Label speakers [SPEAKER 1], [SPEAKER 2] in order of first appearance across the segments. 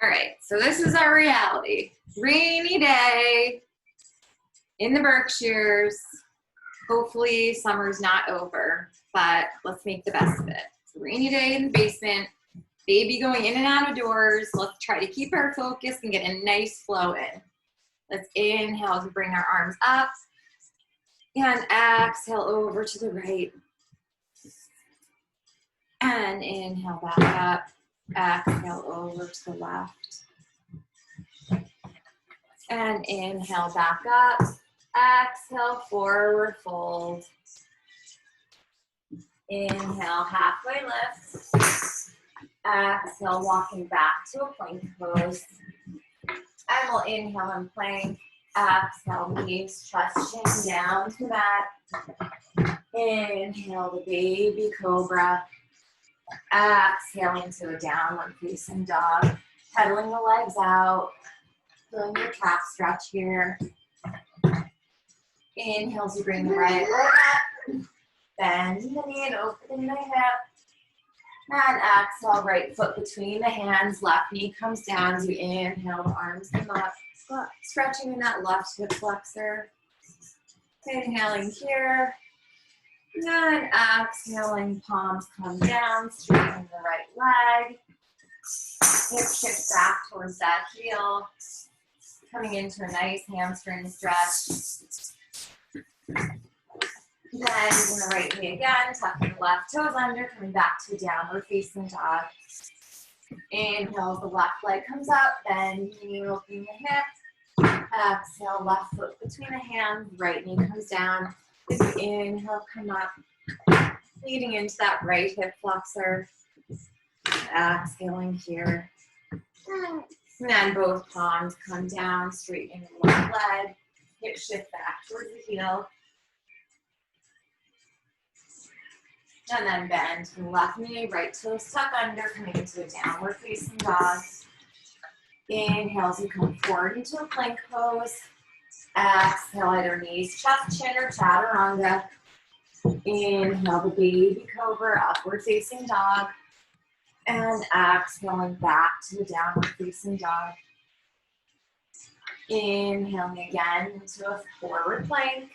[SPEAKER 1] All right, so this is our reality. Rainy day in the Berkshires. Hopefully summer's not over, but let's make the best of it. It's a rainy day in the basement, baby going in and out of doors. Let's try to keep our focus and get a nice flow in. Let's inhale to bring our arms up and exhale over to the right. And inhale back up, exhale over to the left. And inhale back up, exhale forward fold. Inhale halfway lift, exhale walking back to a plank pose. And we'll inhale and plank, exhale knees, chest, chin down to mat. Inhale the baby cobra, exhaling to a downward facing dog, pedaling the legs out. Feeling your calf stretch here. Inhale to bring the right leg up. Bend the knee and open the hip. And exhale, right foot between the hands. Left knee comes down as you inhale, the arms come up. Stretching in that left hip flexor. Inhaling here. And exhaling, palms come down, straightening the right leg. Hip shift back towards that heel. Coming into a nice hamstring stretch. Then in the right knee again, tucking the left toes under, coming back to a downward facing dog. Inhale, the left leg comes up, bend knee, opening the hip. Exhale, left foot between the hands, right knee comes down. As you inhale, come up, leading into that right hip flexor. Exhaling here. And then both palms come down, straightening the left leg. Hip shift back towards the heel. And then bend from left knee, right toes tuck under, coming into a downward facing dog. Inhale as you come forward into a plank pose. Exhale, either knees, chest, chin, or chaturanga. Inhale the baby cobra, upward facing dog. And exhaling back to the downward facing dog. Inhaling again into a forward plank.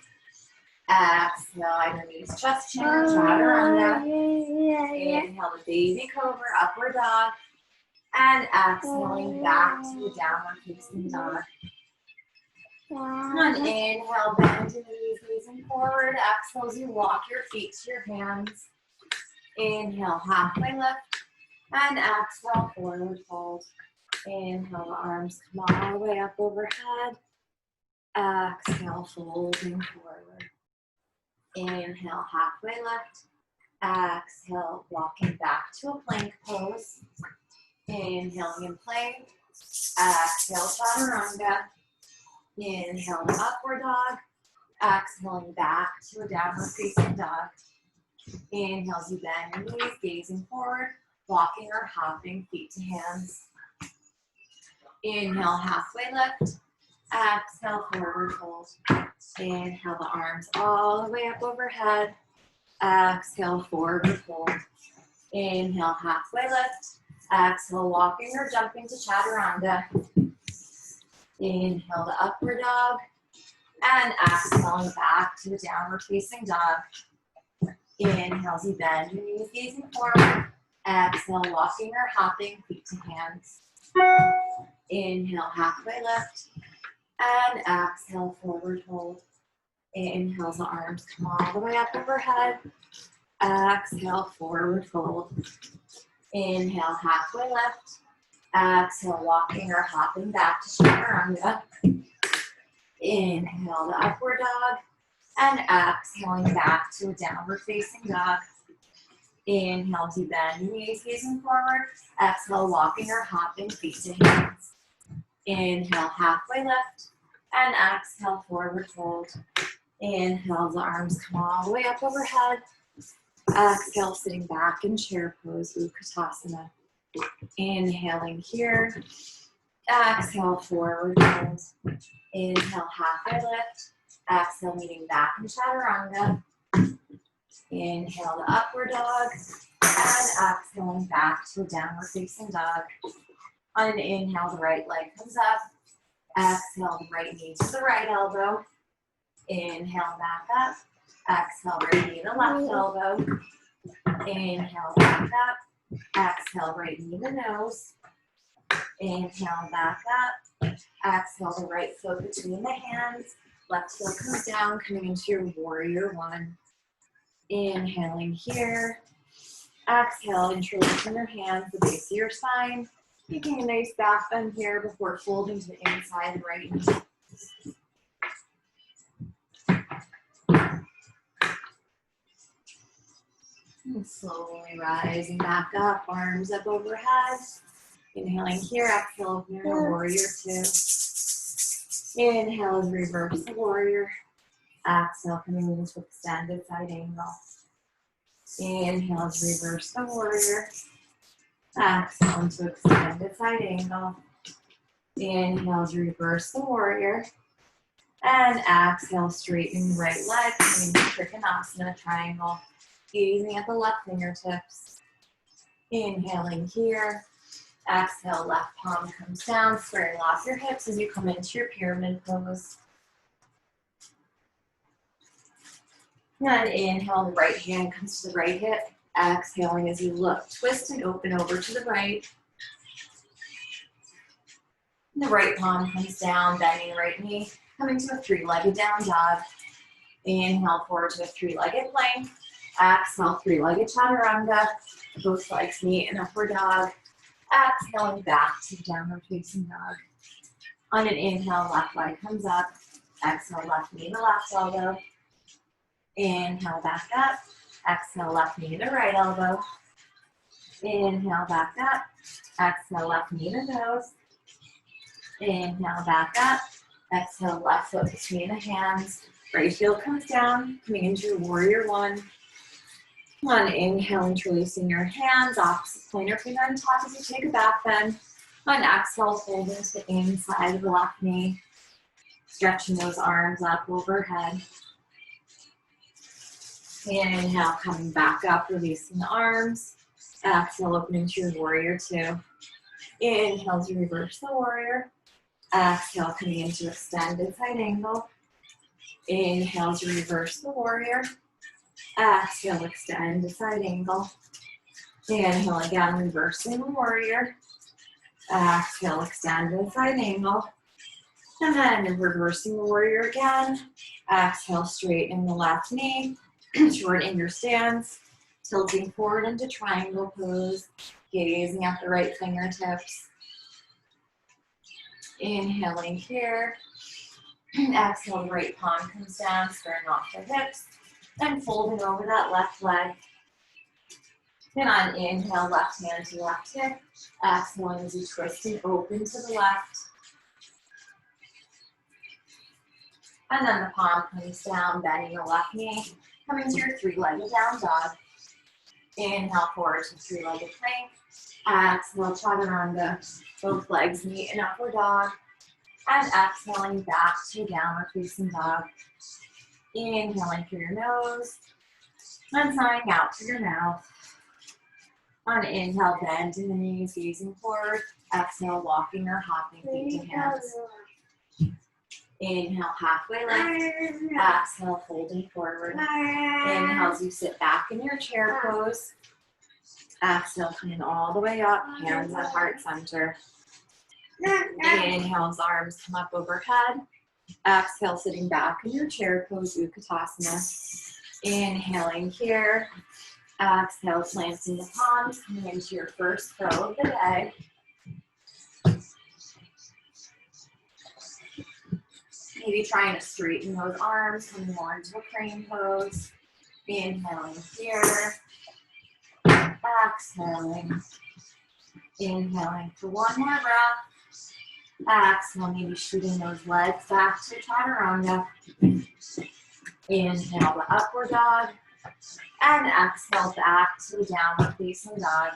[SPEAKER 1] Exhale, either knees, chest, chin, or chaturanga. Inhale the baby cobra, upward dog. And exhaling back to the downward facing dog. And inhale, bend the knees, gazing forward. Exhale as you walk your feet to your hands. Inhale, halfway lift. And exhale, forward fold. Inhale, the arms come all the way up overhead. Exhale, folding forward. Inhale, halfway lift. Exhale, walking back to a plank pose. Inhaling in plank. Exhale, chaturanga. Inhale, upward dog. Exhaling back to a downward facing dog. Inhale as you bend your knees, gazing forward. Walking or hopping, feet to hands. Inhale, halfway lift. Exhale, forward fold. Inhale, the arms all the way up overhead. Exhale, forward fold. Inhale, halfway lift. Exhale, walking or jumping to chaturanga. Inhale, the upward dog. And exhaling back to the downward facing dog. Inhale as you bend your knees, gazing forward. Exhale, walking or hopping, feet to hands. Inhale, halfway lift. And exhale, forward fold. Inhale, the arms come all the way up overhead. Exhale, forward fold. Inhale, halfway lift. Exhale, walking or hopping back to chaturanga. Inhale, the upward dog. And exhaling back to a downward facing dog. Inhale as you bend your knees, gazing forward. Exhale, walking or hopping, feet to hands. Inhale, halfway lift. And exhale, forward fold. Inhale, the arms come all the way up overhead. Exhale, sitting back in chair pose, Utkatasana. Inhaling here. Exhale, forward fold. Inhale, halfway lift. Exhale, leaning back in chaturanga. Inhale, the upward dog. And exhaling back to a downward facing dog. On an inhale, the right leg comes up. Exhale, the right knee to the right elbow. Inhale, back up. Exhale, right knee to left elbow. Inhale, back up. Exhale, right knee to nose. Inhale, back up. Exhale, the right foot between the hands. Left foot comes down, coming into your warrior one. Inhaling here. Exhale, interlacing your hands, the base of your spine. Taking a nice back bend here before folding to the inside of the right knee. And slowly rising back up, arms up overhead. Inhaling here, exhale, open your warrior two. Inhale, reverse the warrior. Exhale, coming into extended side angle. Inhale, reverse the warrior. Exhale into extended side angle. Inhale, reverse the warrior. And exhale, straighten the right leg, coming into Trikonasana triangle. Gazing at the left fingertips. Inhaling here. Exhale, left palm comes down, squaring off your hips as you come into your pyramid pose. And inhale, the right hand comes to the right hip. Exhaling as you look, twist and open over to the right. And the right palm comes down, bending the right knee, coming to a three-legged down dog. Inhale forward to a three-legged plank. Exhale, three-legged chaturanga. Both legs meet in upward dog. Exhaling back to downward facing dog. On an inhale, left leg comes up. Exhale, left knee to left elbow. Inhale, back up. Exhale, left knee to right elbow. Inhale, back up. Exhale, left knee to nose. Inhale, back up. Exhale, left foot between the hands. Right heel comes down, coming into your warrior one. On inhale, interlacing your hands, opposite pointer finger on top as you take a back bend. On exhale, fold into the inside of the left knee. Stretching those arms up overhead. Inhale, coming back up, releasing the arms. Exhale, opening to your warrior two. Inhale to reverse the warrior. Exhale, coming into extended side angle. Inhale to reverse the warrior. Exhale, extend to side angle. Inhale again, reversing the warrior. Exhale, extend to side angle. And then reversing the warrior again. Exhale, straighten the left knee. Shortening your stance. Tilting forward into triangle pose. Gazing at the right fingertips. Inhaling here. Exhale, the right palm comes down, squaring off the hips. And folding over that left leg. Then on inhale, left hand to left hip. Exhaling as you twist and open to the left. And then the palm comes down, bending the left knee. Coming to your three-legged down dog. Inhale forward to three-legged plank. Exhale, chaturanga. Both legs meet in upward dog. And exhaling back to downward facing dog. Inhaling through your nose. And sighing out through your mouth. On inhale, bend in the knees, gazing forward. Exhale, walking or hopping feet to hands. Inhale, halfway lift. Exhale, folding forward. Inhale as you sit back in your chair pose. Exhale, coming all the way up, hands at heart center. Inhale, as arms come up overhead. Exhale, sitting back in your chair pose, Utkatasana. Inhaling here. Exhale, planting the palms, coming into your first throw of the day. Maybe trying to straighten those arms, coming more into a crane pose. Inhaling here. Exhaling. Inhaling for one more breath. Exhale, maybe shooting those legs back to chaturanga. Inhale, the upward dog. And exhale back to the downward facing dog.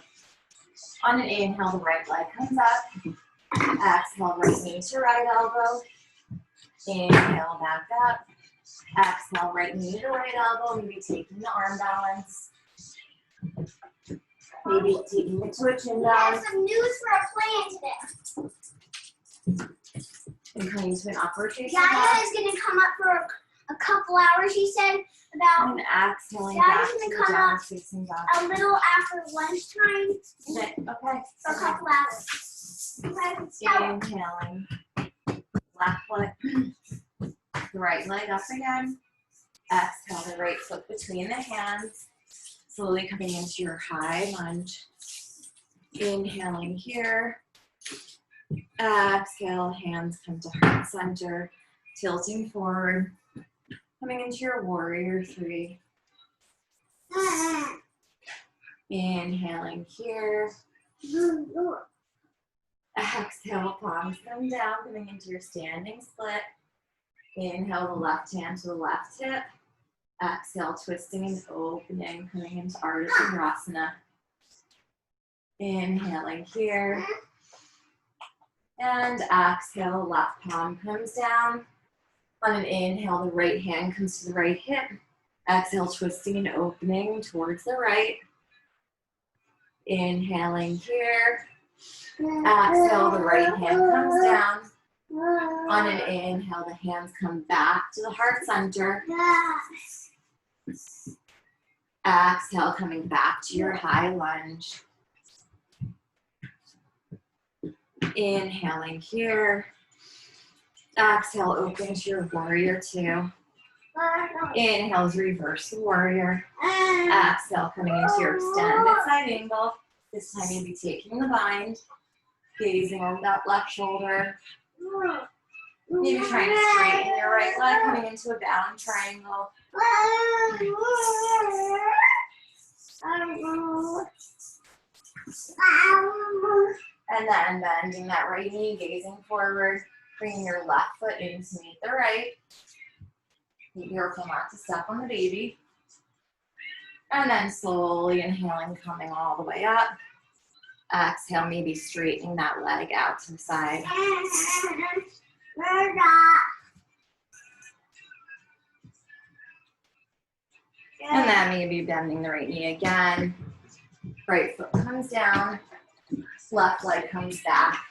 [SPEAKER 1] On an inhale, the right leg comes up. Exhale, right knee to right elbow. Inhale, back up. Exhale, right knee to right elbow. Maybe taking the arm balance. Maybe taking it to a chin down.
[SPEAKER 2] I have some news for a plan today.
[SPEAKER 1] coming to an upward facing
[SPEAKER 2] Yaya
[SPEAKER 1] dog.
[SPEAKER 2] is going to come up for a couple hours, she said, about
[SPEAKER 1] And exhaling
[SPEAKER 2] Yaya's
[SPEAKER 1] back to
[SPEAKER 2] gonna
[SPEAKER 1] the
[SPEAKER 2] come
[SPEAKER 1] downward
[SPEAKER 2] up
[SPEAKER 1] facing dog.
[SPEAKER 2] a little after lunchtime
[SPEAKER 1] Okay.
[SPEAKER 2] for a couple hours. Okay.
[SPEAKER 1] Inhaling. Left foot. Right leg up again. Exhale the right foot between the hands. Slowly coming into your high lunge. Inhaling here. Exhale, hands come to heart center. Tilting forward. Coming into your warrior three. Inhaling here. Exhale, palms come down, coming into your standing split. Inhale the left hand to the left hip. Exhale, twisting and opening, coming into Ardha Chandrasana. Inhaling here. And exhale, left palm comes down. On an inhale, the right hand comes to the right hip. Exhale, twisting and opening towards the right. Inhaling here. Exhale, the right hand comes down. On an inhale, the hands come back to the heart center. Exhale, coming back to your high lunge. Inhaling here. Exhale, open to your warrior two. Inhale, reverse the warrior. Exhale, coming into your extended side angle. This time you'll be taking the bind, gazing over that left shoulder. Maybe trying to straighten your right leg, coming into a bound triangle. And then bending that right knee, gazing forward, bringing your left foot in to meet the right. Be careful not to step on the baby. And then slowly inhaling, coming all the way up. Exhale, maybe straightening that leg out to the side. And then maybe bending the right knee again. Right foot comes down. Left leg comes back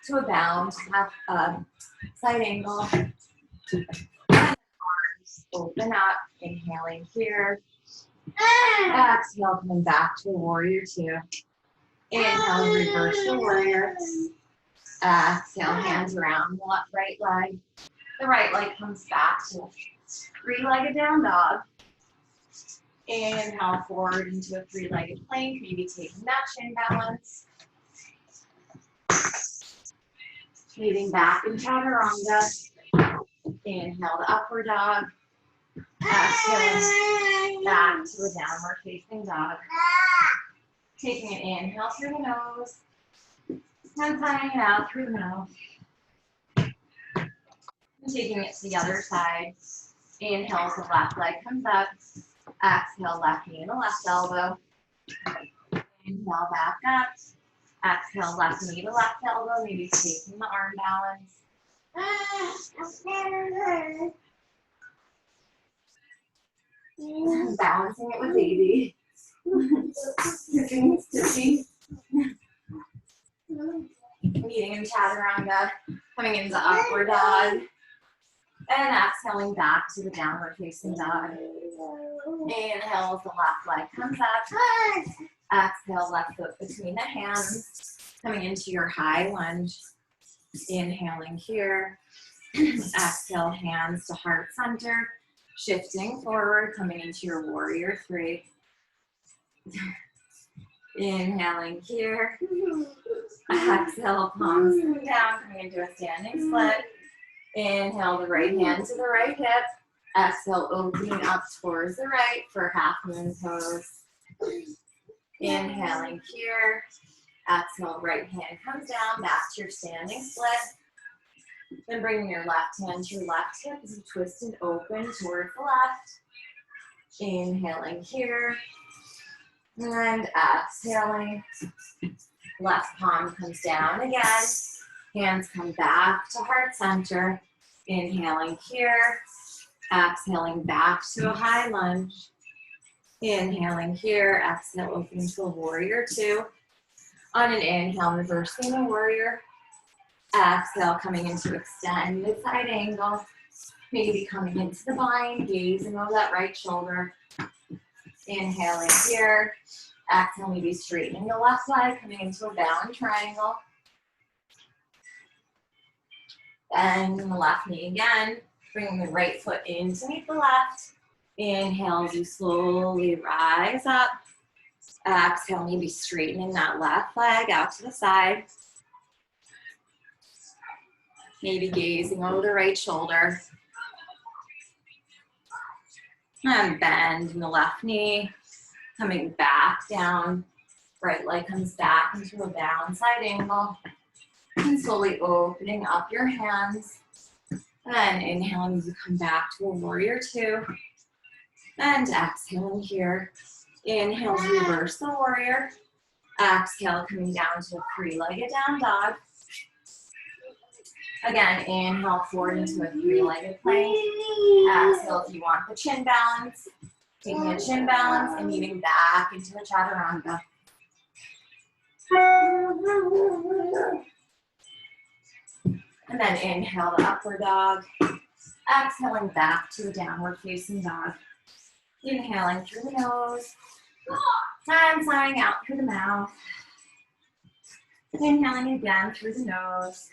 [SPEAKER 1] to a bound, side angle. And arms open up, inhaling here. Exhale, coming back to a warrior two. Inhale, reverse the warrior. Exhale, hands around the left right leg. The right leg comes back to a three-legged down dog. Inhale forward into a three-legged plank, maybe taking that chin balance. Leading back in chaturanga. Inhale to upward dog. Exhale, back to a downward facing dog. Taking an inhale through the nose. And signing it out through the mouth. And taking it to the other side. Inhale, the left leg comes up. Exhale, left knee to left elbow. Inhale, back up. Exhale, left knee to left elbow, maybe taking the arm balance. Balancing it with baby. Stitching. Meeting in chaturanga, coming into upward dog. And exhaling back to the downward facing dog. Inhale as the left leg comes up. Exhale, left foot between the hands. Coming into your high lunge. Inhaling here. Exhale, hands to heart center. Shifting forward, coming into your warrior three. Inhaling here. Exhale, palms come down, coming into a standing split. Inhale the right hand to the right hip. Exhale, opening up towards the right for half moon pose. Inhaling here. Exhale, right hand comes down, back to your standing split. Then bringing your left hand to your left hip as you twist and open towards the left. Inhaling here. And exhaling. Left palm comes down again. Hands come back to heart center. Inhaling here. Exhaling back to a high lunge. Inhaling here. Exhale, opening to a warrior two. On an inhale, reversing the warrior. Exhale, coming into extended side angle. Maybe coming into the bind, gazing over that right shoulder. Inhaling here. Exhale, maybe straightening the left leg, coming into a bound triangle. Bend the left knee again. Bringing the right foot in to meet the left. Inhale as you slowly rise up. Exhale, maybe straightening that left leg out to the side. Maybe gazing over the right shoulder. And bend in the left knee. Coming back down. Right leg comes back into a down side angle. And slowly opening up your hands. And then inhaling as you come back to a warrior two. And exhaling here. Inhale to reverse the warrior. Exhale, coming down to a three-legged down dog. Again, inhale forward into a three-legged plank. Exhale if you want the chin balance. Taking a chin balance and moving back into a chaturanga. And then inhale the upward dog. Exhaling back to a downward facing dog. Inhaling through the nose. And sighing out through the mouth. Inhaling again through the nose.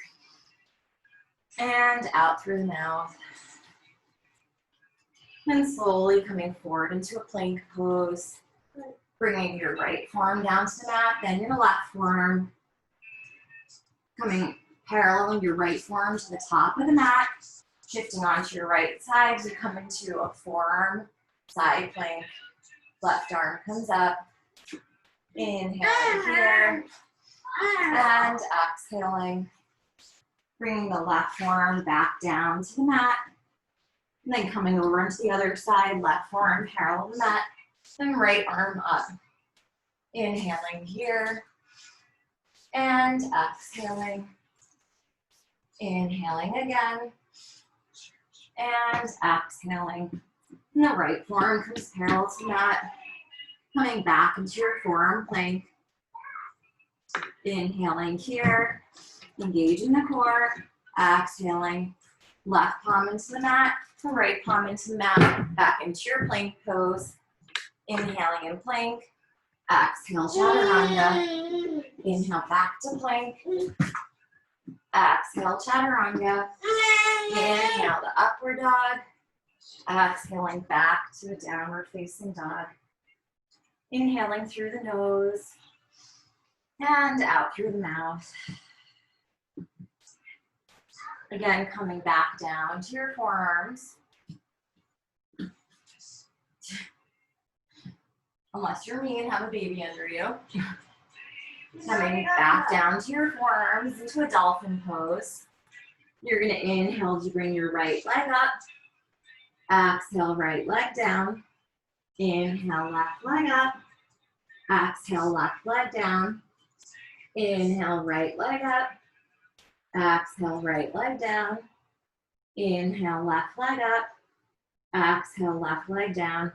[SPEAKER 1] And out through the mouth. And slowly coming forward into a plank pose. Bringing your right forearm down to the mat, then your left forearm. Coming paralleling your right forearm to the top of the mat. Shifting onto your right side, you come into a forearm side plank. Left arm comes up. Inhaling here. And exhaling. Bringing the left forearm back down to the mat. And then coming over into the other side, left forearm parallel to the mat. Then right arm up. Inhaling here. And exhaling. Inhaling again. And exhaling. And the right forearm comes parallel to the mat. Coming back into your forearm plank. Inhaling here. Engaging the core. Exhaling. Left palm into the mat. The right palm into the mat. Back into your plank pose. Inhaling in plank. Exhale, chaturanga. Inhale back to plank. Exhale, chaturanga. Inhale the upward dog. Exhaling back to a downward facing dog. Inhaling through the nose. And out through the mouth. Again, coming back down to your forearms. Unless you're me and have a baby under you. Coming back down to your forearms into a dolphin pose. You're going to inhale to bring your right leg up. Exhale, right leg down. Inhale, left leg up. Exhale, left leg down. Inhale, right leg up. Exhale, right leg down. Inhale, left leg up. Exhale, left leg down.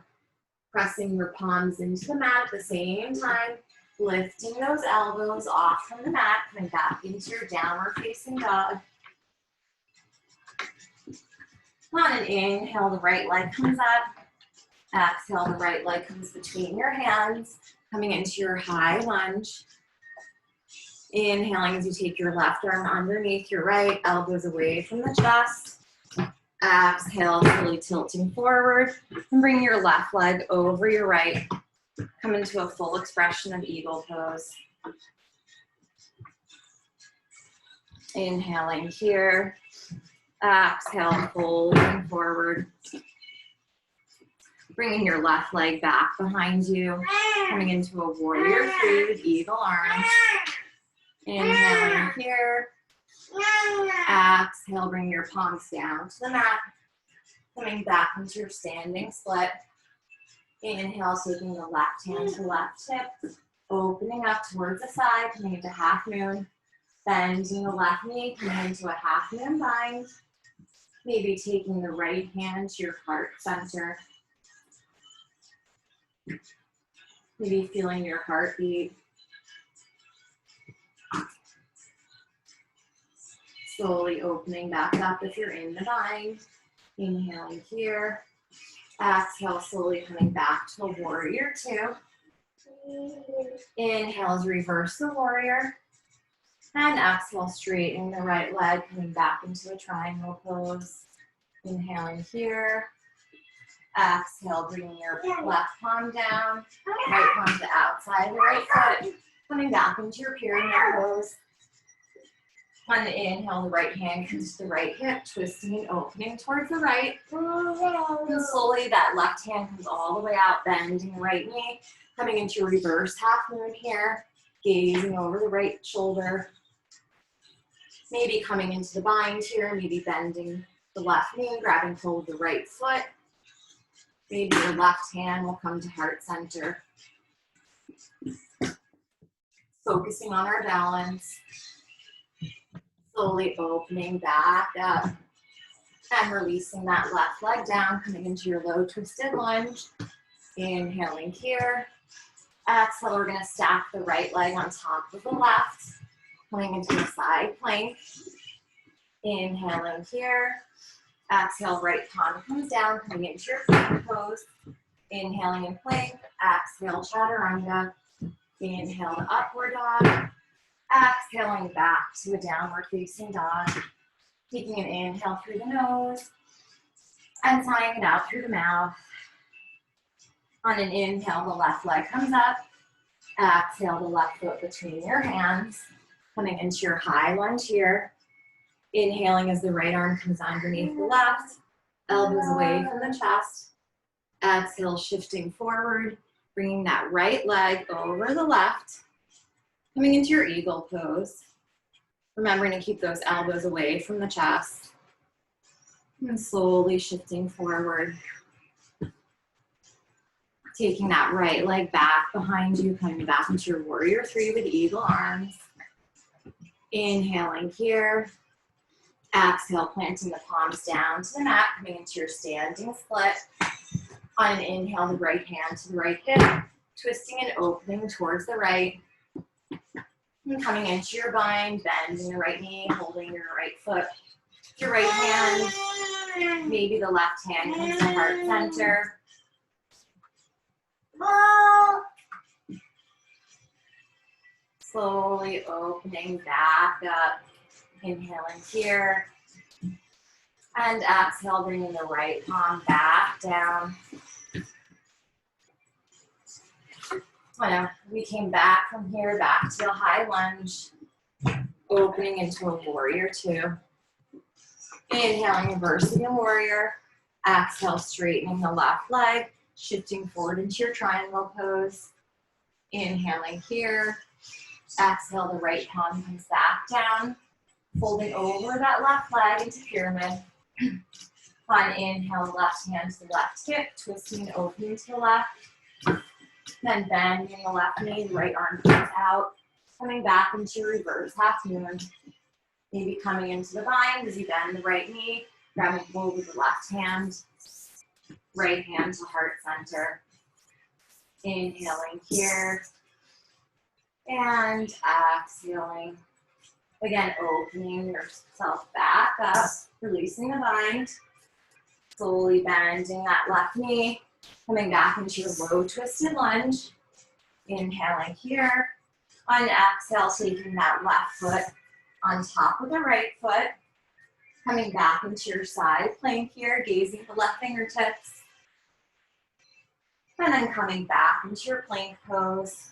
[SPEAKER 1] Pressing your palms into the mat at the same time. Lifting those elbows off from the mat. Coming back into your downward facing dog. On an inhale, the right leg comes up. Exhale, the right leg comes between your hands. Coming into your high lunge. Inhaling as you take your left arm underneath your right, elbows away from the chest. Exhale, fully tilting forward. And bring your left leg over your right. Come into a full expression of eagle pose. Inhaling here. Exhale, folding forward. Bringing your left leg back behind you. Coming into a warrior three with eagle arms. Inhaling here. Exhale, bring your palms down to the mat. Coming back into your standing split. Inhale, taking the left hand to the left hip. Opening up towards the side, coming into half moon. Bending the left knee, coming into a half moon bind. Maybe taking the right hand to your heart center. Maybe feeling your heartbeat. Slowly opening back up if you're in the bind. Inhaling here. Exhale, slowly coming back to a warrior two. Inhale as reverse the warrior. And exhale, straighten the right leg, coming back into a triangle pose. Inhaling here. Exhale, bringing your left palm down. Right palm to the outside of the right foot. Coming back into your pyramid pose. On the inhale, the right hand comes to the right hip, twisting and opening towards the right. And slowly that left hand comes all the way out, bending the right knee. Coming into your reverse half moon here. Gazing over the right shoulder. Maybe coming into the bind here, maybe bending the left knee, grabbing hold of the right foot. Maybe your left hand will come to heart center. Focusing on our balance. Slowly opening back up. And releasing that left leg down, coming into your low twisted lunge. Inhaling here. Exhale, we're gonna stack the right leg on top of the left. Coming into a side plank. Inhaling here. Exhale, right palm comes down, coming into your plank pose. Inhaling in plank. Exhale, chaturanga. Inhale to upward dog. Exhaling back to a downward facing dog. Taking an inhale through the nose. And sighing it out through the mouth. On an inhale, the left leg comes up. Exhale, the left foot between your hands. Coming into your high lunge here. Inhaling as the right arm comes underneath the left. Elbows away from the chest. Exhale, shifting forward. Bringing that right leg over the left. Coming into your eagle pose. Remembering to keep those elbows away from the chest. And slowly shifting forward. Taking that right leg back behind you, coming back into your warrior three with eagle arms. Inhaling here. Exhale, planting the palms down to the mat, coming into your standing split. On an inhale, the right hand to the right hip, twisting and opening towards the right. And coming into your bind, bending the right knee, holding your right foot. Your right hand, maybe the left hand comes to heart center. Slowly opening back up. Inhaling here. And exhale, bringing the right palm back down. We came back from here, back to a high lunge. Opening into a warrior two. Inhaling, reversing a warrior. Exhale, straightening the left leg. Shifting forward into your triangle pose. Inhaling here. Exhale, the right palm comes back down. Folding over that left leg into pyramid. On inhale, left hand to the left hip, twisting and opening to the left. Then bending the left knee, right arm comes out. Coming back into reverse half moon. Maybe coming into the bind as you bend the right knee, grabbing hold with the left hand. Right hand to heart center. Inhaling here. And exhaling. Again, opening yourself back up, releasing the bind. Slowly bending that left knee, coming back into your low twisted lunge. Inhaling here. On exhale, taking that left foot on top of the right foot. Coming back into your side plank here, gazing the left fingertips. And then coming back into your plank pose.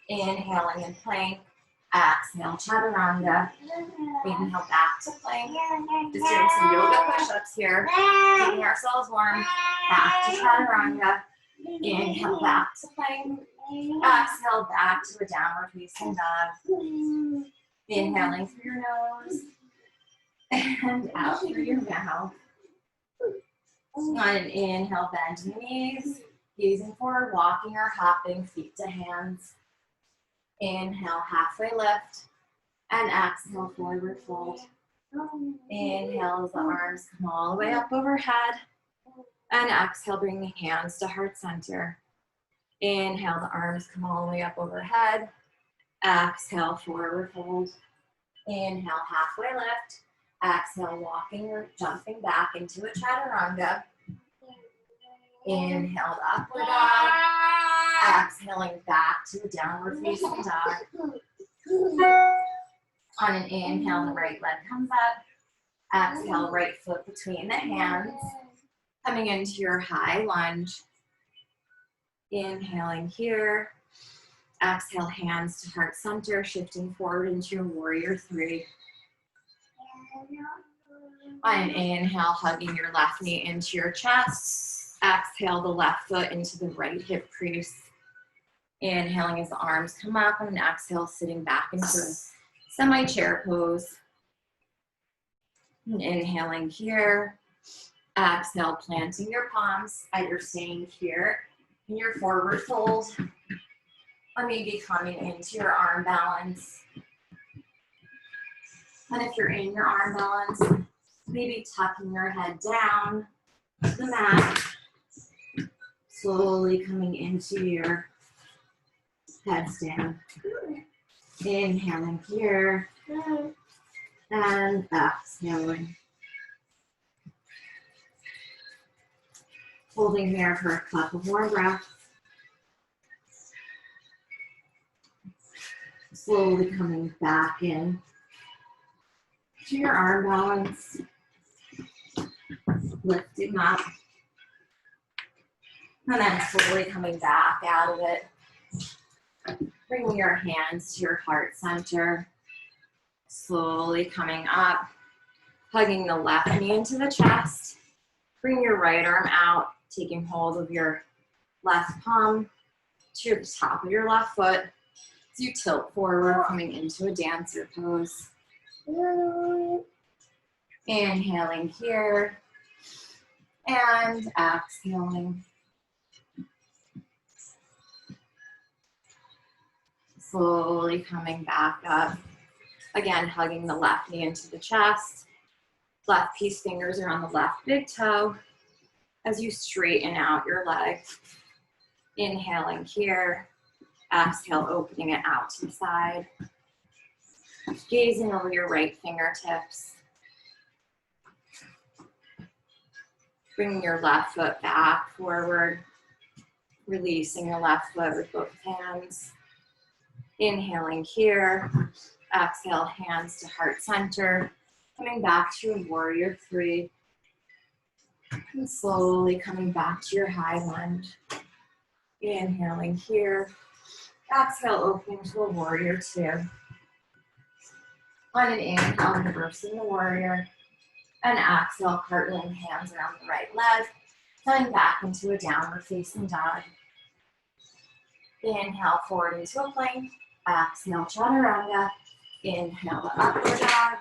[SPEAKER 1] Inhaling in plank. Exhale, chaturanga. Inhale back to plank. Just doing some yoga push-ups here. Keeping ourselves warm. Back to chaturanga. Inhale back to plank. Exhale back to a downward facing dog. Inhaling through your nose. And out through your mouth. On an inhale, bend the knees. Gazing forward, walking or hopping, feet to hands. Inhale, halfway lift, and exhale, forward fold. Inhale as the arms come all the way up overhead, and exhale, bring the hands to heart center. Inhale, the arms come all the way up overhead. Exhale, forward fold. Inhale, halfway lift, Exhale, walking or jumping back into a chaturanga. Inhale, upward dog. Exhaling back to a downward facing dog. On an inhale, the right leg comes up. Exhale, right foot between the hands. Coming into your high lunge. Inhaling here. Exhale, hands to heart center, shifting forward into your warrior three. On an inhale, hugging your left knee into your chest. Exhale, the left foot into the right hip crease. Inhaling as the arms come up, and an exhale, sitting back into a semi-chair pose. And inhaling here. Exhale, planting your palms. Either staying here in your forward fold, or maybe coming into your arm balance. And if you're in your arm balance, maybe tucking your head down to the mat. Slowly coming into your headstand. Inhaling here. And exhaling. Holding here for a couple more breaths. Slowly coming back in to your arm balance. Lifting up. And then slowly coming back out of it. Bringing your hands to your heart center. Slowly coming up. Hugging the left knee into the chest. Bring your right arm out, taking hold of your left palm to the top of your left foot. As you tilt forward, coming into a dancer pose. Inhaling here. And exhaling. Slowly coming back up. Again, hugging the left knee into the chest. Left peace fingers are on the left big toe as you straighten out your leg. Inhaling here. Exhale, opening it out to the side. Gazing over your right fingertips. Bringing your left foot back forward. Releasing your left foot with both hands. Inhaling here. Exhale, hands to heart center. Coming back to your warrior three. And slowly coming back to your high lunge. Inhaling here. Exhale, opening to a warrior two. On an inhale, reversing the warrior. And exhale, cartwheeling hands around the right leg. Coming back into a downward facing dog. Inhale, forward into a plank. Exhale, chaturanga. Inhale, the upward dog.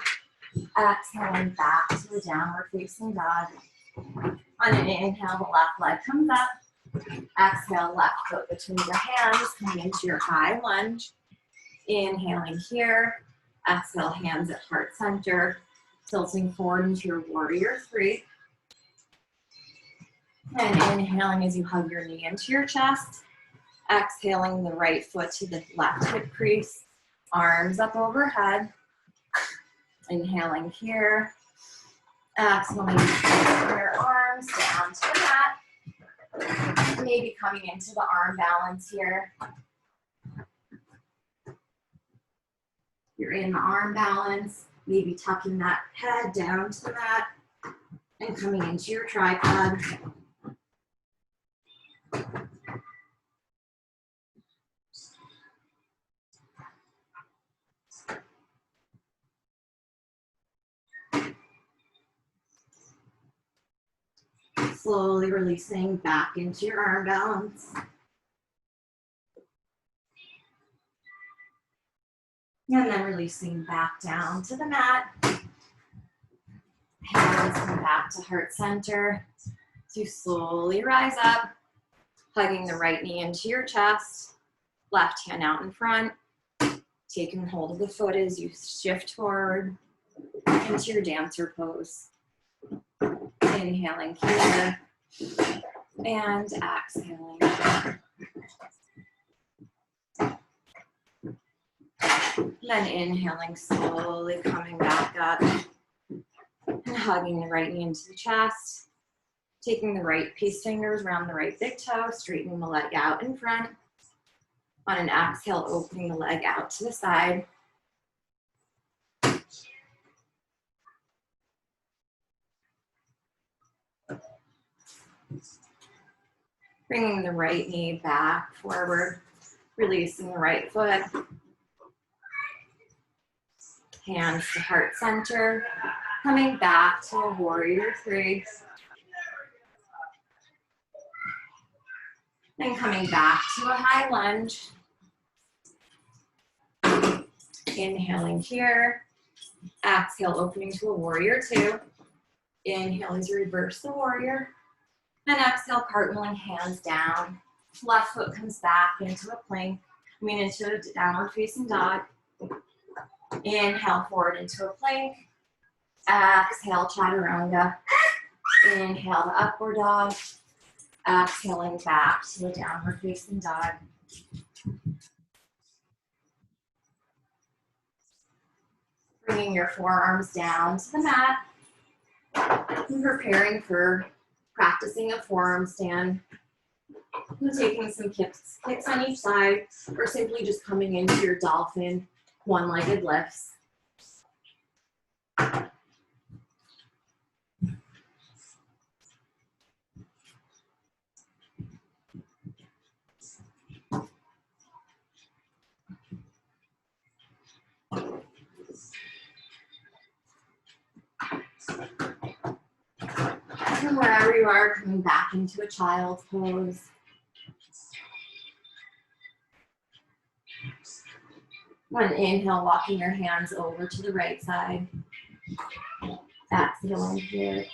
[SPEAKER 1] Exhaling back to a downward facing dog. On an inhale, the left leg comes up. Exhale, left foot between your hands, coming into your high lunge. Inhaling here. Exhale, hands at heart center, tilting forward into your warrior three. And inhaling as you hug your knee into your chest. Exhaling the right foot to the left hip crease. Arms up overhead. Inhaling here. Exhaling your arms down to the mat. Maybe coming into the arm balance here. You're in the arm balance. Maybe tucking that head down to the mat and coming into your tripod. Slowly releasing back into your arm balance. And then releasing back down to the mat. Hands come back to heart center. So you slowly rise up, hugging the right knee into your chest, left hand out in front, taking hold of the foot as you shift forward into your dancer pose. Inhaling here and exhaling. Then inhaling, slowly coming back up. hugging the right knee into the chest, taking the right peace fingers around the right big toe, straightening the leg out in front. On an exhale, opening the leg out to the side. Bringing the right knee back forward, releasing the right foot. Hands to heart center, coming back to a warrior three. Then coming back to a high lunge. Inhaling here. Exhale, opening to a warrior two. Inhale as you reverse the warrior. And exhale, cartwheeling hands down. Left foot comes back into a plank. Into a downward facing dog. Inhale forward into a plank. Exhale, chaturanga. Inhale to upward dog. Exhaling back to a downward facing dog. Bringing your forearms down to the mat. And preparing for practicing a forearm stand. And taking some kicks on each side, or simply just coming into your dolphin one-legged lifts. And wherever you are, coming back into a child's pose. One inhale, walking your hands over to the right side. Exhaling here.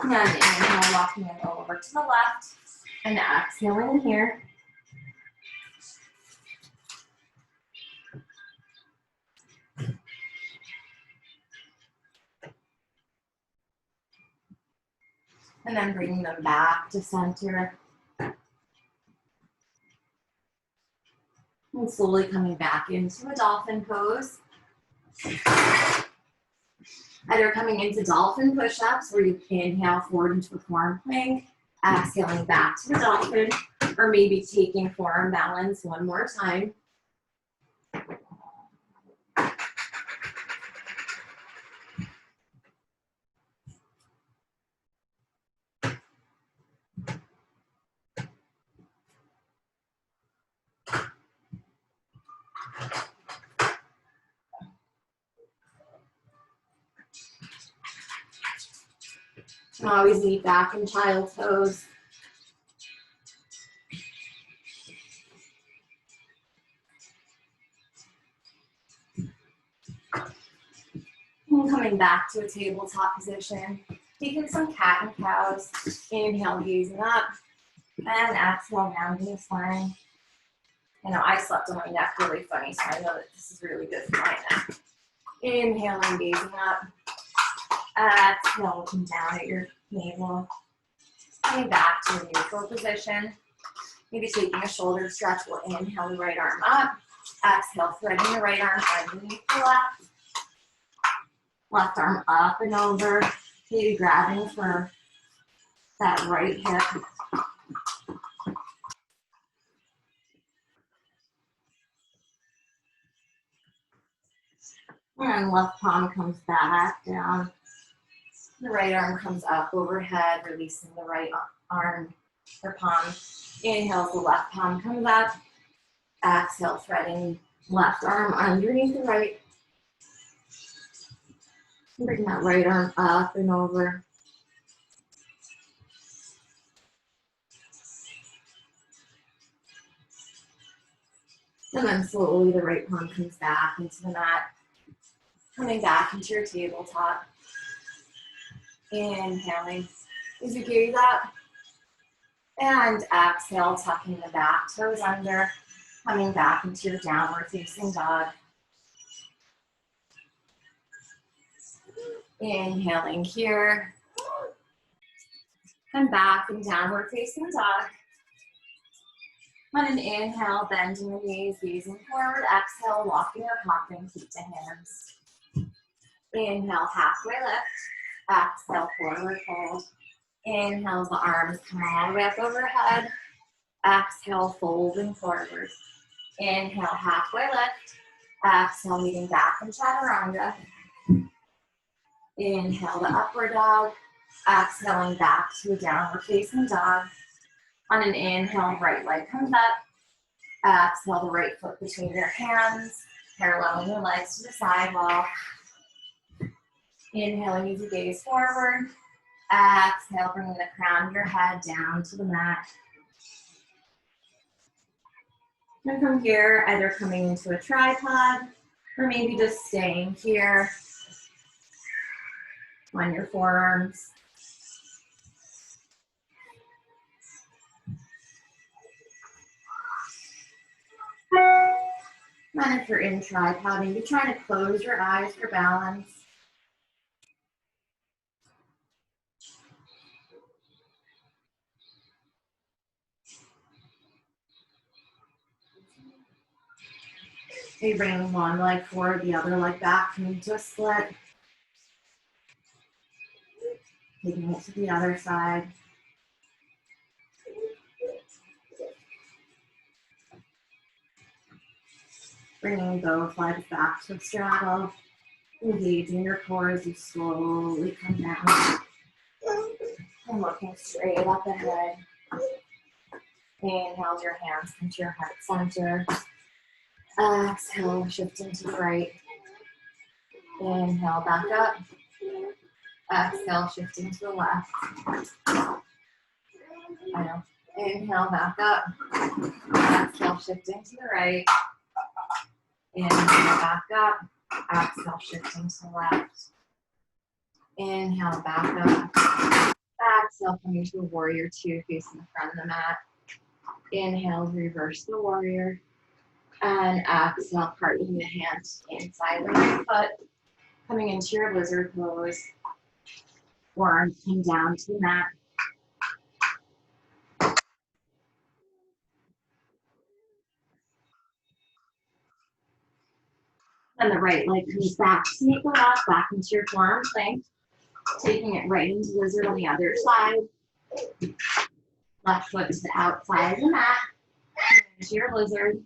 [SPEAKER 1] And then inhale, walking it over to the left. And exhaling here. And then bringing them back to center. And slowly coming back into a dolphin pose. Either coming into dolphin push-ups where you inhale forward into a forearm plank, exhaling back to the dolphin, or maybe taking forearm balance one more time. And always lead back in child's pose. And coming back to a tabletop position. Taking some cat and cows. Inhale, gazing up. And exhale, down to the spine. I know I slept on my neck really funny, so I know that this is really good for my neck. Inhaling, gazing up. Exhale, looking down at your navel. Coming back to a neutral position. Maybe taking a shoulder stretch. We'll inhale the right arm up. Exhale, threading the right arm underneath the left. Left arm up and over. Maybe grabbing for that right hip. And left palm comes back down. The right arm comes up overhead, releasing the right arm or palm. Inhale, the left palm comes up. Exhale, threading left arm underneath the right. Bring that right arm up and over. And then slowly the right palm comes back into the mat. Coming back into your tabletop. Inhaling as you gaze up. And exhale, tucking the back toes under. Coming back into your downward facing dog. Inhaling here. And back in downward facing dog. On an inhale, bending the knees, gazing forward. Exhale, walking or hopping, feet to hands. Inhale, halfway lift. Exhale, forward fold. Inhale, the arms come all the way up overhead. Exhale, folding forward. Inhale, halfway lift. Exhale, leaning back in chaturanga. Inhale, the upward dog. Exhaling back to a downward facing dog. On an inhale, right leg comes up. Exhale, the right foot between your hands, paralleling your legs to the sidewall. Inhaling, easy gaze forward. Exhale, bringing the crown of your head down to the mat. And from here, either coming into a tripod or maybe just staying here on your forearms. And if you're in tripod, maybe trying to close your eyes for balance. Maybe bringing one leg forward, the other leg back, coming into a split. Taking it to the other side. Bringing both legs back to a straddle. Engaging your core as you slowly come down. And looking straight up ahead. Inhale, your hands into your heart center. Exhale, shifting to the right. Inhale, back up. Exhale, shifting to the left. I know. Inhale, back up. Exhale, shifting to the right. Inhale, back up. Exhale, shifting to the left. Inhale, back up. Exhale, coming to a warrior two, facing the front of the mat. Inhale, reverse the warrior. And exhale, cartwheeling the hands inside the right foot. Coming into your lizard pose. Forearms come down to the mat. Then the right leg comes back to meet the left, back into your forearm plank. Taking it right into lizard on the other side. Left foot to the outside of the mat. Into your lizard.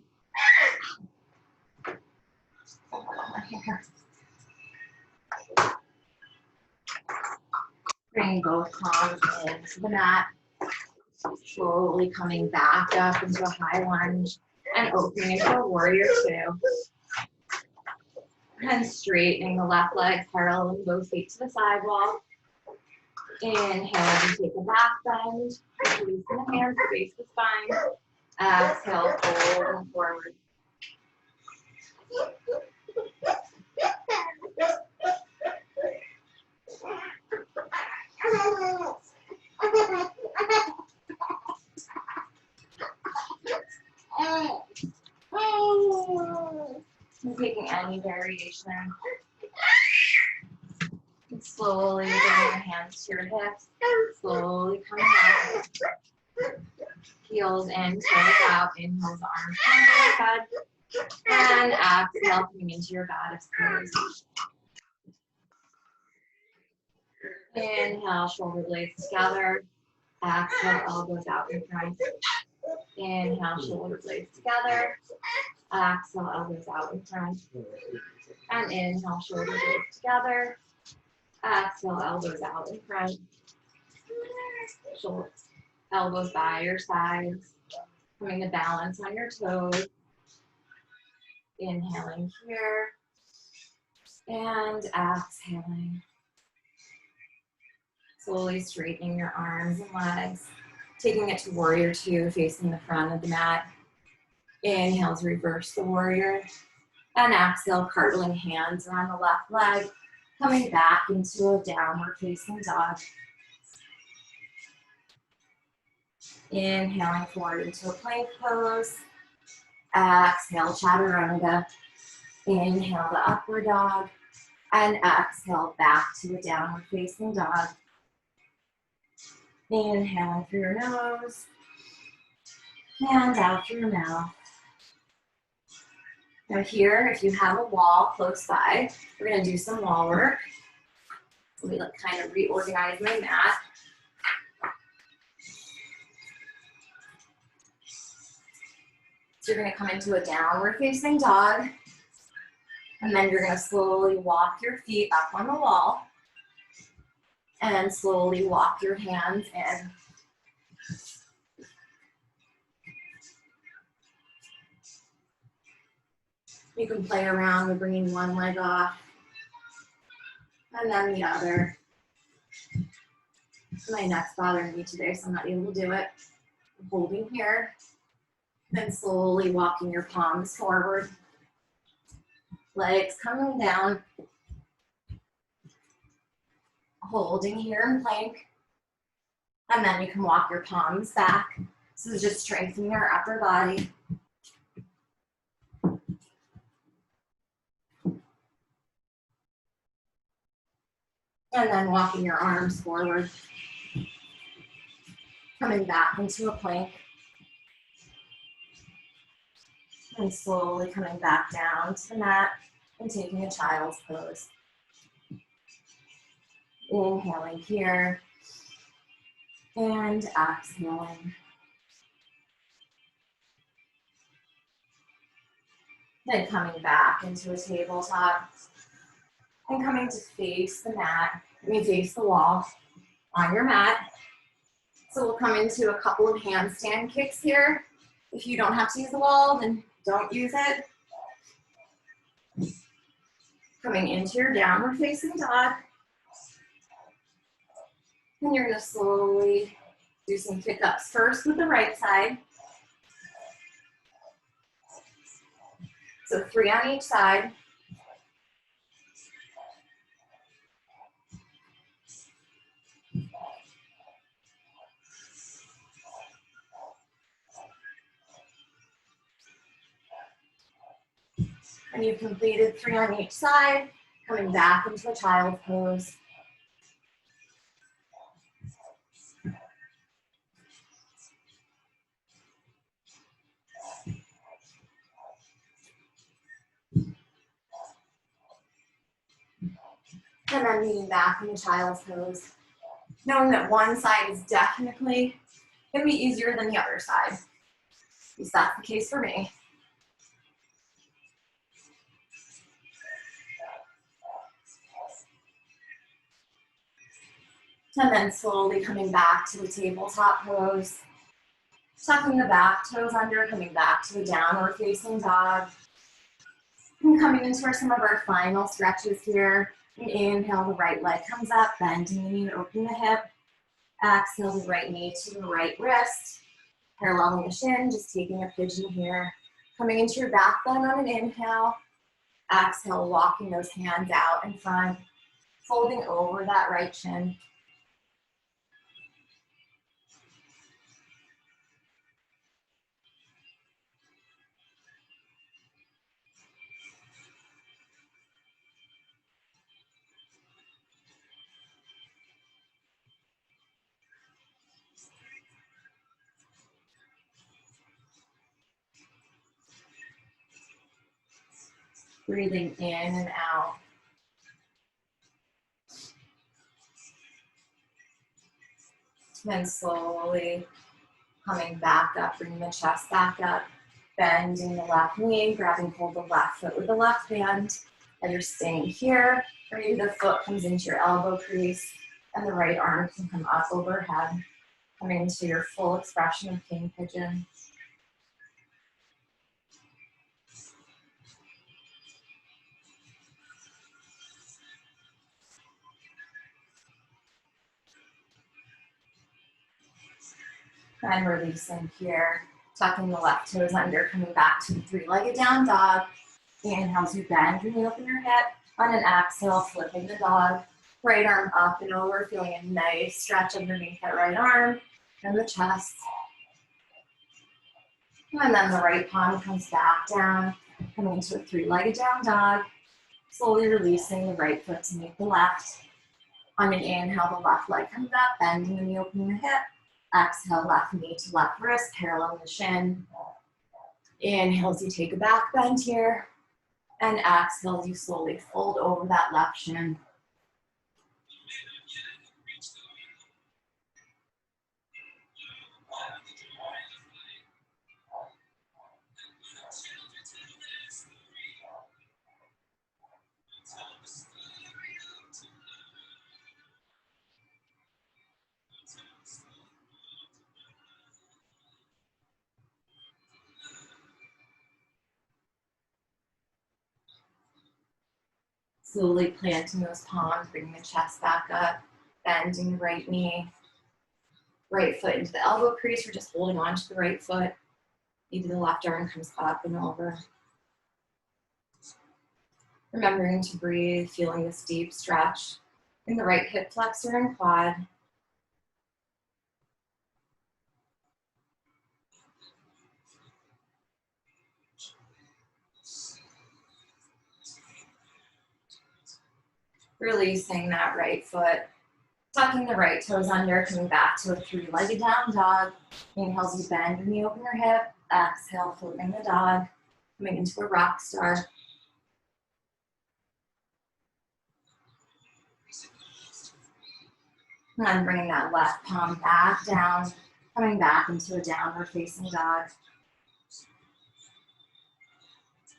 [SPEAKER 1] Bring both palms into the mat. Slowly coming back up into a high lunge and opening into a warrior two. And straightening the left leg, paralleling both feet to the sidewall. Inhale, you take a back bend. Releasing the hands to face the spine. Exhale, fold and forward. And taking any variation. And slowly bringing your hands to your hips. Slowly coming up. Heels in, toes out. Inhale, the arms come overhead. And exhale, coming into your goddess pose. Inhale, shoulder blades together. Exhale, elbows out in front. Inhale, shoulder blades together. Exhale, elbows out in front. And inhale, shoulder blades together. Exhale, elbows out in front. Shoulder, elbows by your sides. Coming to balance on your toes. Inhaling here. And exhaling. Slowly straightening your arms and legs. Taking it to warrior two, facing the front of the mat. Inhale to reverse the warrior. And exhale, cartwheeling hands around the left leg. Coming back into a downward facing dog. Inhaling forward into a plank pose. Exhale, chaturanga. Inhale, the upward dog. And exhale, back to a downward facing dog. Inhaling through your nose. and out through your mouth. Now here, if you have a wall close by, we're gonna do some wall work. Let me kind of reorganize my mat. So you're gonna come into a downward facing dog, and then you're gonna slowly walk your feet up on the wall, and slowly walk your hands in. You can play around with bringing one leg off, and then the other. My neck's bothering me today, so I'm not able to do it. I'm holding here, then slowly walking your palms forward. Legs coming down. Holding here in plank. And then you can walk your palms back. So just strengthening your upper body. And then walking your arms forward. Coming back into a plank. And slowly coming back down to the mat and taking a child's pose. Inhaling here and exhaling. Then coming back into a tabletop and coming to face the mat. Face the wall on your mat. So we'll come into a couple of handstand kicks here. If you don't have to use the wall, then don't use it. Coming into your downward facing dog. And you're gonna slowly do some kick-ups first with the right side. So 3 on each side. And you've completed 3 on each side, coming back into a child's pose. And then leaning back in the child's pose. Knowing that one side is definitely gonna be easier than the other side. At least that's the case for me. And then slowly coming back to the tabletop pose. Tucking the back toes under, coming back to the downward facing dog. And coming into some of our final stretches here. And inhale, the right leg comes up, bending the knee, open the hip. Exhale, the right knee to the right wrist. Paralleling the shin, just taking a pigeon here. Coming into your back bend on an inhale. Exhale, walking those hands out in front. Folding over that right shin. Breathing in and out. Then slowly coming back up, bringing the chest back up, bending the left knee, grabbing hold of the left foot with the left hand, and you're staying here. Or maybe the foot comes into your elbow crease, and the right arm can come up overhead, coming into your full expression of king pigeon. And releasing here, tucking the left toes under, coming back to the 3-legged down dog. Inhale to bend your knee, open your hip. On an exhale, flipping the dog. Right arm up and over, feeling a nice stretch underneath that right arm and the chest. And then the right palm comes back down, coming into a 3-legged down dog. Slowly releasing the right foot to meet the left. On an inhale, the left leg comes up, bending the knee, opening the hip. Exhale, left knee to left wrist, parallel the shin. Inhale as you take a back bend here. And exhale as you slowly fold over that left shin. Slowly planting those palms, bringing the chest back up, bending the right knee, right foot into the elbow crease. We're just holding on to the right foot. Maybe the left arm comes up and over. Remembering to breathe, feeling this deep stretch in the right hip flexor and quad. Releasing that right foot, tucking the right toes under, coming back to a three-legged down dog. Inhale as you bend your knee, open your hip. Exhale, floating the dog, coming into a rock star. And then bringing that left palm back down, coming back into a downward facing dog.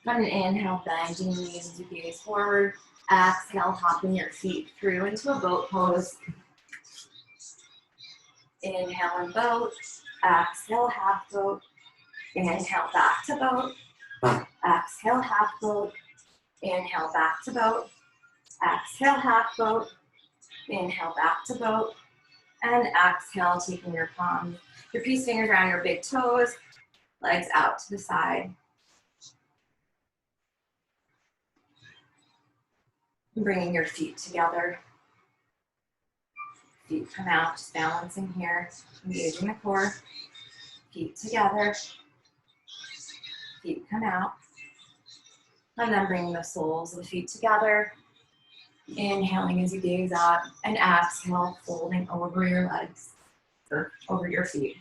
[SPEAKER 1] And an inhale, bending your knees as you gaze forward. Exhale, hopping your feet through into a boat pose. Inhale and boat. Exhale, half boat. Inhale, back to boat. Exhale, half boat. Inhale, back to boat. Exhale, half boat. Inhale, back to boat. And exhale, taking your palms, your peace fingers around your big toes, legs out to the side. Bringing your feet together. Feet come out, just balancing here, engaging the core. Feet together. Feet come out. And then bringing the soles of the feet together. Inhaling as you gaze up, and exhale, folding over your legs, or over your feet.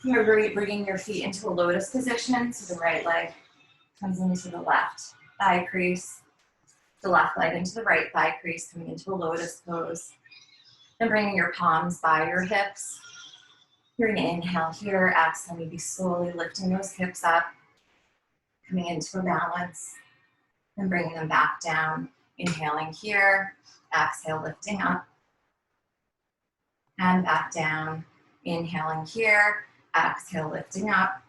[SPEAKER 1] You're bringing your feet into a lotus position, so the right leg comes into the left thigh crease, the left leg into the right thigh crease, coming into a lotus pose. And bringing your palms by your hips. You're going to inhale here, exhale, maybe slowly lifting those hips up, coming into a balance, and bringing them back down. Inhaling here, exhale, lifting up, and back down. Inhaling here, exhale, lifting up,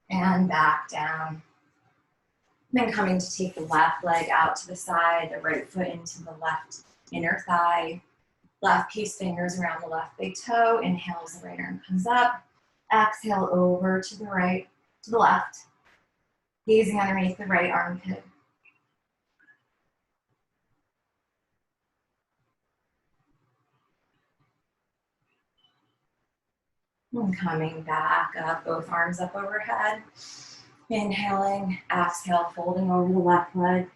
[SPEAKER 1] and back down. Then coming to take the left leg out to the side, the right foot into the left inner thigh. Left peace fingers around the left big toe. Inhale as the right arm comes up. Exhale over to the right, to the left. Gazing underneath the right armpit. And coming back up, both arms up overhead. Inhaling, exhale, folding over the left leg.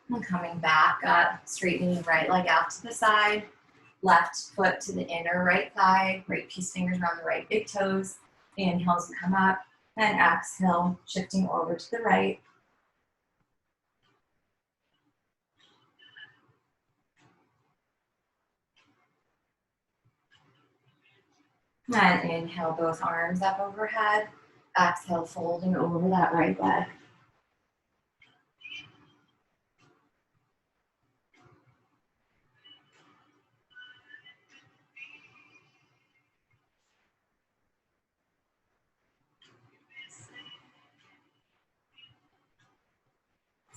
[SPEAKER 1] And coming back up, straightening the right leg out to the side. Left foot to the inner right thigh, right peace fingers around the right big toes. Inhale as you come up, and exhale, shifting over to the right. And inhale, both arms up overhead. Exhale, folding over that right leg.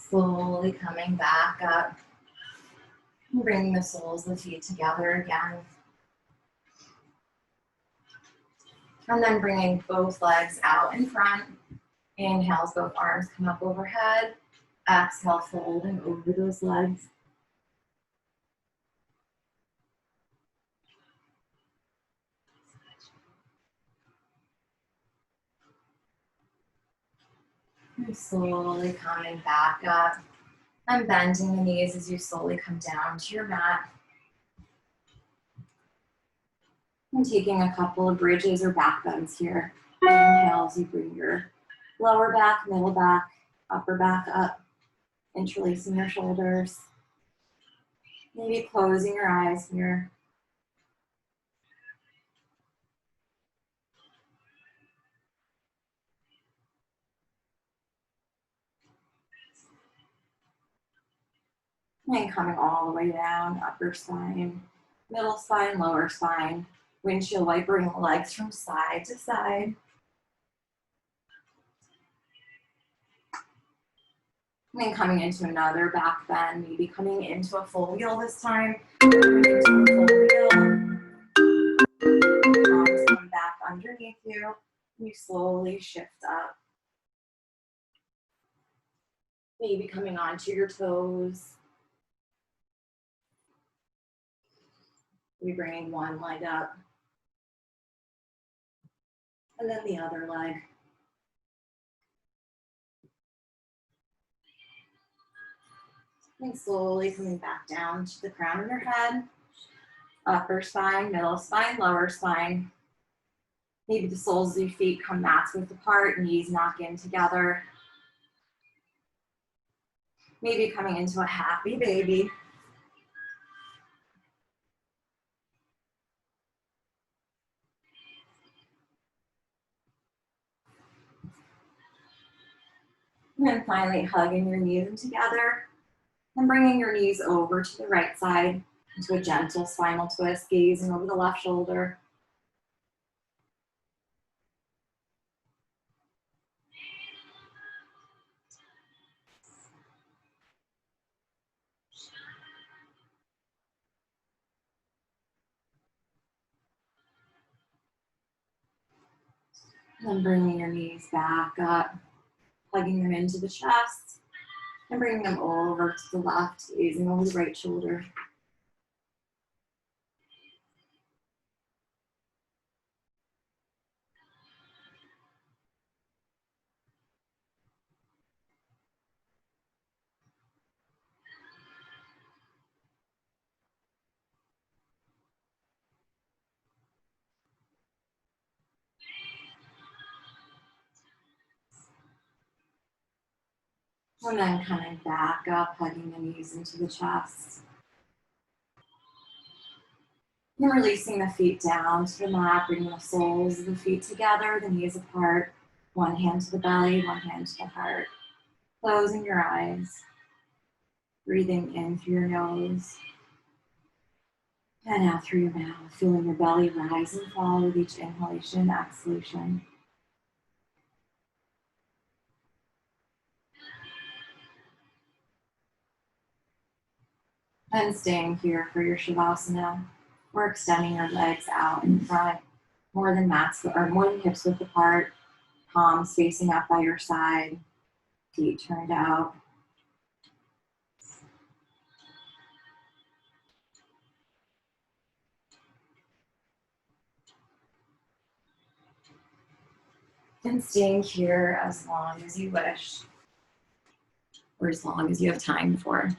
[SPEAKER 1] Slowly coming back up. Bringing the soles of the feet together again. And then bringing both legs out in front. Inhale as both arms come up overhead. Exhale, folding over those legs. And slowly coming back up and bending the knees as you slowly come down to your mat. And taking a couple of bridges or back bends here. Inhale as you bring your lower back, middle back, upper back up, interlacing your shoulders. Maybe closing your eyes here. And coming all the way down, upper spine, middle spine, lower spine. Windshield wipering the legs from side to side. And then coming into another back bend, maybe coming into a full wheel this time. Coming into a full wheel. Arms come back underneath you. You slowly shift up. Maybe coming onto your toes. We bring one leg up. And then the other leg. And slowly coming back down to the crown of your head. Upper spine, middle spine, lower spine. Maybe the soles of your feet come mats width apart, knees knock in together. Maybe coming into a happy baby. And then finally hugging your knees in together and bringing your knees over to the right side into a gentle spinal twist, gazing over the left shoulder. And then bringing your knees back up, plugging them into the chest, and bringing them over to the left, gazing over the right shoulder. And then coming back up, hugging the knees into the chest. And releasing the feet down to the mat, bringing the soles of the feet together, the knees apart. One hand to the belly, one hand to the heart. Closing your eyes. Breathing in through your nose. And out through your mouth, feeling your belly rise and fall with each inhalation and exhalation. And staying here for your Shavasana. We're extending your legs out in front, more than hips width apart, palms facing up by your side, feet turned out. And staying here as long as you wish, or as long as you have time for.